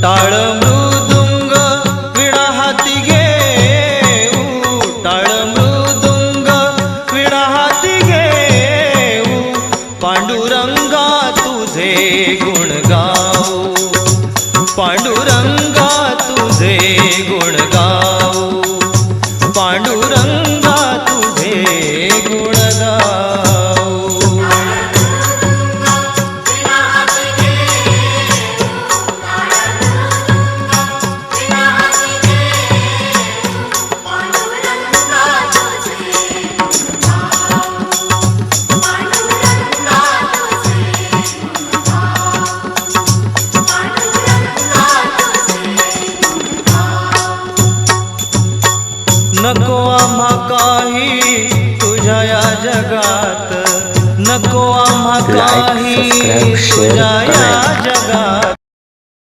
टाळ मृदुंग विणा हाती घेऊ, टाळ मृदुंग विणा हाती घेऊ, पांडुरंगा तुझे गुण गाऊ, पांडुरंगा तुझे गुण गाऊ, पांडुरंगा तुझे गुण गाऊ. नको आम्हा काही तुझ्या या जगात, नको आम्हा काही तुझ्या या जगात.